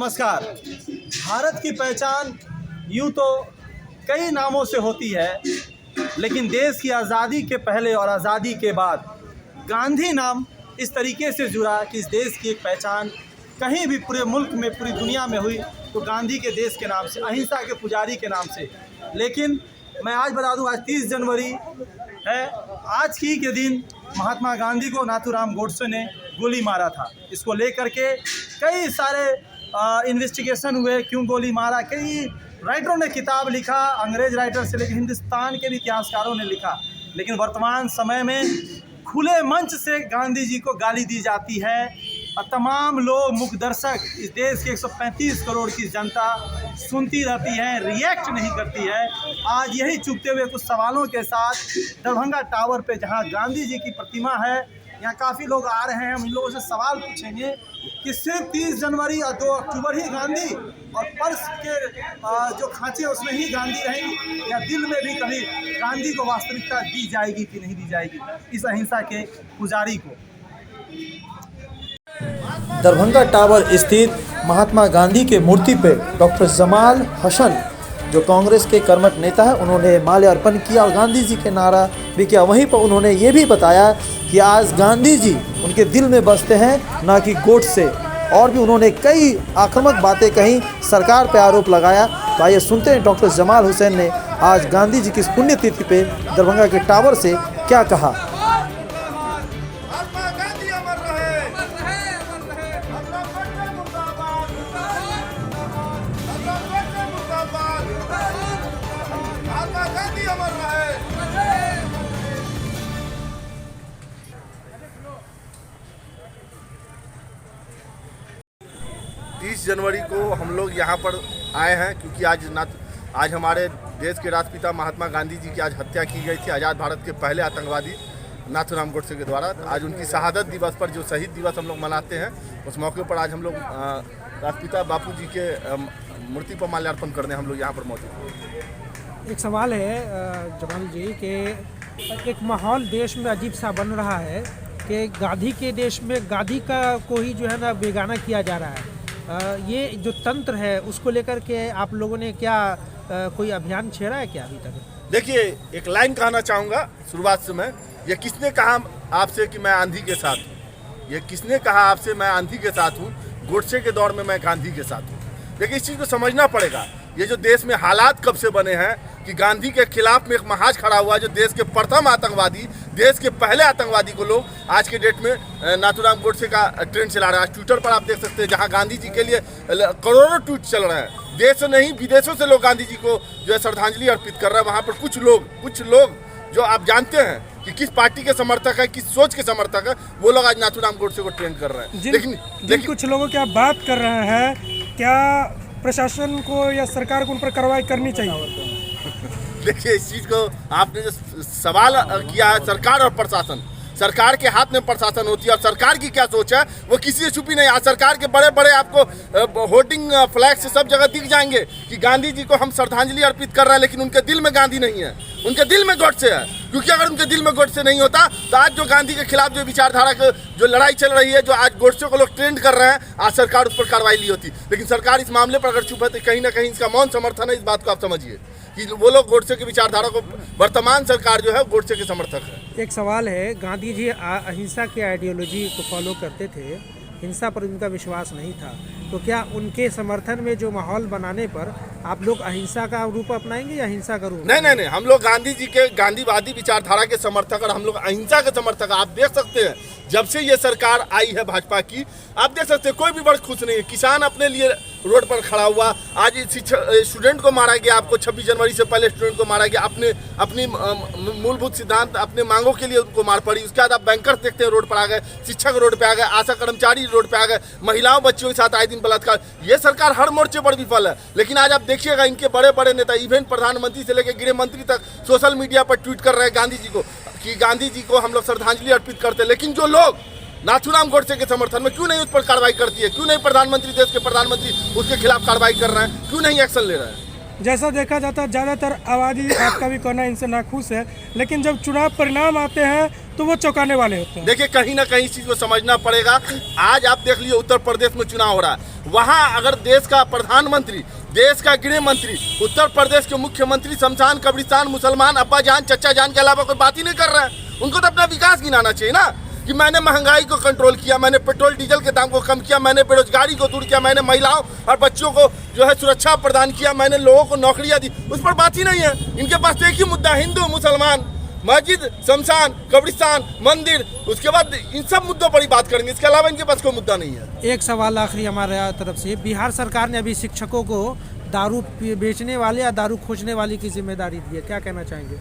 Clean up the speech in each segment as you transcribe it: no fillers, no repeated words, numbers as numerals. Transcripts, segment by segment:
नमस्कार। भारत की पहचान यूँ तो कई नामों से होती है, लेकिन देश की आज़ादी के पहले और आज़ादी के बाद गांधी नाम इस तरीके से जुड़ा कि इस देश की एक पहचान कहीं भी पूरे मुल्क में, पूरी दुनिया में हुई तो गांधी के देश के नाम से, अहिंसा के पुजारी के नाम से। लेकिन मैं आज बता दूं, आज 30 जनवरी है। आज ही के दिन महात्मा गांधी को नाथूराम गोडसे ने गोली मारा था। इसको लेकर के कई सारे इन्वेस्टिगेशन हुए, क्यों गोली मारा। कई राइटरों ने किताब लिखा, अंग्रेज राइटर से लेकर हिंदुस्तान के भी इतिहासकारों ने लिखा। लेकिन वर्तमान समय में खुले मंच से गांधी जी को गाली दी जाती है और तमाम लोग, मुख्य दर्शक, इस देश की 135 करोड़ की जनता सुनती रहती है, रिएक्ट नहीं करती है। आज यही चुपते हुए कुछ सवालों के साथ दरभंगा टावर पे, जहां गांधी जी की प्रतिमा है, यहाँ काफ़ी लोग आ रहे हैं। हम इन लोगों से सवाल पूछेंगे कि सिर्फ 30 जनवरी और 2 अक्टूबर ही गांधी और पर्स के जो खांचे उसमें ही गांधी रहेंगी, या दिल में भी कभी गांधी को वास्तविकता दी जाएगी कि नहीं दी जाएगी इस अहिंसा के पुजारी को। दरभंगा टावर स्थित महात्मा गांधी के मूर्ति पे डॉक्टर जमाल हसन, जो कांग्रेस के कर्मठ नेता है, उन्होंने माल्यार्पण किया और गांधी जी के नारा भी किया। वहीं पर उन्होंने ये भी बताया कि आज गांधी जी उनके दिल में बसते हैं, ना कि गोडसे। और भी उन्होंने कई आक्रामक बातें कहीं, सरकार पर आरोप लगाया। तो आइए सुनते हैं डॉक्टर जमाल हुसैन ने आज गांधी जी की इस पुण्यतिथि पे दरभंगा के टावर से क्या कहा। जनवरी को हम लोग यहाँ पर आए हैं क्योंकि आज हमारे देश के राष्ट्रपिता महात्मा गांधी जी की आज हत्या की गई थी, आज़ाद भारत के पहले आतंकवादी नाथूराम गोडसे के द्वारा। आज उनकी शहादत दिवस पर, जो शहीद दिवस हम लोग मनाते हैं, उस मौके पर आज हम लोग राष्ट्रपिता बापू जी के मूर्ति पर माल्यार्पण करने हम लोग यहाँ पर मौजूद हैं। एक सवाल है जमाल जी कि एक माहौल देश में अजीब सा बन रहा है कि गांधी के देश में गांधी का को ही जो है ना बेगाना किया जा रहा है। ये जो तंत्र है उसको लेकर के आप लोगों ने क्या कोई अभियान छेड़ा है क्या अभी तक? देखिए, एक लाइन कहना चाहूँगा शुरुआत से मैं। ये किसने कहा आपसे कि मैं आंधी के साथ हूँ? ये किसने कहा आपसे मैं आंधी के साथ हूँ? गोडसे के दौर में मैं गांधी के साथ हूँ। देखिए, इस चीज़ को समझना पड़ेगा। ये जो देश में हालात कब से बने हैं कि गांधी के खिलाफ में एक महाज खड़ा हुआ, जो देश के प्रथम आतंकवादी, देश के पहले आतंकवादी को लोग आज के डेट में नाथूराम गोडसे का ट्रेंड चला रहा है। ट्विटर पर आप देख सकते हैं, जहां गांधी जी के लिए करोड़ों ट्वीट चल रहे हैं। देश से नहीं, विदेशों से लोग गांधी जी को जो है श्रद्धांजलि अर्पित कर रहे हैं। वहाँ पर कुछ लोग जो आप जानते हैं कि किस पार्टी के समर्थक है, किस सोच के समर्थक है, वो लोग आज नाथूराम गोडसे को ट्रेंड कर रहे हैं। लेकिन कुछ लोगों की आप बात कर रहे हैं, क्या प्रशासन को या सरकार को उन पर कार्रवाई करनी चाहिए? देखिए, इस चीज़ को आपने जो सवाल किया है, सरकार और प्रशासन, सरकार के हाथ में प्रशासन होती है और सरकार की क्या सोच है वो किसी से छुपी नहीं। आज सरकार के बड़े बड़े आपको होर्डिंग फ्लैग से सब जगह दिख जाएंगे कि गांधी जी को हम श्रद्धांजलि अर्पित कर रहे हैं, लेकिन उनके दिल में गांधी नहीं है, उनके दिल में गोडसे है। क्योंकि अगर उनके दिल में गोडसे नहीं होता तो आज जो गांधी के खिलाफ जो विचारधारा की जो लड़ाई चल रही है, जो आज गोडसे को लोग ट्रेंड कर रहे हैं, आज सरकार उस पर कार्रवाई ली होती। लेकिन सरकार इस मामले पर अगर चुप है तो कहीं ना कहीं इसका मौन समर्थन है। इस बात को आप समझिए कि वो लोग गोडसे की विचारधारा को, वर्तमान सरकार जो है गोडसे के समर्थक है। एक सवाल है, गांधी जी अहिंसा की आइडियोलॉजी को फॉलो करते थे, हिंसा पर उनका विश्वास नहीं था, तो क्या उनके समर्थन में जो माहौल बनाने पर आप लोग अहिंसा का रूप अपनाएंगे या हिंसा का रूप? नहीं, हम लोग गांधी जी के गांधीवादी विचारधारा के समर्थक और हम लोग अहिंसा के समर्थक। आप देख सकते हैं, जब से ये सरकार आई है भाजपा की, आप देख सकते हैं कोई भी बड़ा खुश नहीं है। किसान अपने लिए रोड पर खड़ा हुआ, आज स्टूडेंट को मारा गया, आपको 26 जनवरी से पहले स्टूडेंट को मारा गया, अपनी मूलभूत सिद्धांत, अपने मांगों के लिए उनको मार पड़ी। उसके बाद आप बैंकर्स देखते हैं रोड पर आ गए, शिक्षक रोड पे आ गए, आशा कर्मचारी रोड पे आ गए, महिलाओं बच्चियों के साथ आए दिन बलात्कार। ये सरकार हर मोर्चे पर विफल है। लेकिन आज आप देखिएगा, इनके बड़े बड़े नेता, इवन प्रधानमंत्री से लेकर गृह मंत्री तक सोशल मीडिया पर ट्वीट कर रहे हैं गांधी जी को कि गांधी जी को हम लोग श्रद्धांजलि अर्पित करते हैं। लेकिन जो लोग नाथूराम गोडसे के समर्थन में, क्यों नहीं उस पर कार्रवाई करती है? क्यों नहीं प्रधानमंत्री, देश के प्रधानमंत्री उसके खिलाफ कार्रवाई कर रहे हैं? क्यों नहीं एक्शन ले रहे हैं? जैसा देखा जाता है ज़्यादातर आबादी आपका भी कहना इनसे नाखुश है, लेकिन जब चुनाव परिणाम आते हैं तो वो चौंकाने वाले होते हैं। देखिए कहीं ना कहीं इस चीज को समझना पड़ेगा। आज आप देख लीजिए उत्तर प्रदेश में चुनाव हो रहा है, वहाँ अगर देश का प्रधानमंत्री, देश का गृह मंत्री, उत्तर प्रदेश के मुख्यमंत्री शमशान कब्रिस्तान मुसलमान अब्बा जान चचा जान के अलावा कोई बात ही नहीं कर रहे हैं। उनको तो अपना विकास गिनाना चाहिए ना, कि मैंने महंगाई को कंट्रोल किया, मैंने पेट्रोल डीजल के दाम को कम किया, मैंने बेरोजगारी को दूर किया, मैंने महिलाओं और बच्चों को जो है सुरक्षा प्रदान किया, मैंने लोगों को नौकरियां दी। उस पर बात ही नहीं है। इनके पास तो एक ही मुद्दा, हिंदू मुसलमान, मस्जिद शमशान कब्रिस्तान मंदिर, उसके बाद इन सब मुद्दों पर ही बात करेंगे, इसके अलावा इनके पास कोई मुद्दा नहीं है। एक सवाल आखिरी हमारे तरफ से, बिहार सरकार ने अभी शिक्षकों को दारू बेचने वाले या दारू खोजने वाले की जिम्मेदारी दी है, क्या कहना चाहेंगे?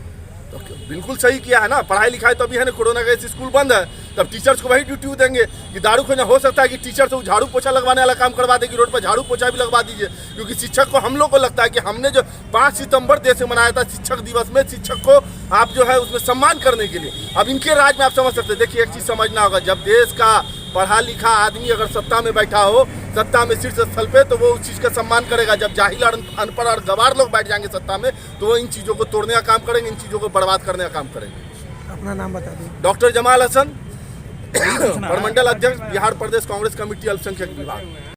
तो बिल्कुल सही किया है ना, पढ़ाई लिखाई तो अभी है ना, कोरोना के स्कूल बंद है, तब टीचर्स को वही ड्यूटी देंगे कि दारू खोजना। हो सकता है कि टीचर से झाड़ू पोछा लगवाने वाला काम करवा देगी, रोड पर झाड़ू पोछा भी लगवा दीजिए, क्योंकि शिक्षक को हम लोग को लगता है कि हमने जो 5 सितंबर देश में मनाया था शिक्षक दिवस में, शिक्षक को आप जो है उसमें सम्मान करने के लिए, अब इनके राज में आप समझ सकते हैं। देखिए एक चीज़ समझना होगा, जब देश का पढ़ा लिखा आदमी अगर सत्ता में बैठा हो, सत्ता में शीर्ष स्थल पे, तो वो उस चीज़ का सम्मान करेगा। जब जाहिल और अनपढ़ और गवार लोग बैठ जाएंगे सत्ता में, तो वो इन चीज़ों को तोड़ने का काम करेंगे, इन चीज़ों को बर्बाद करने का काम करेंगे। अपना नाम बता दें। डॉक्टर जमाल हसन, प्रमंडल अध्यक्ष, बिहार प्रदेश कांग्रेस कमेटी अल्पसंख्यक विभाग।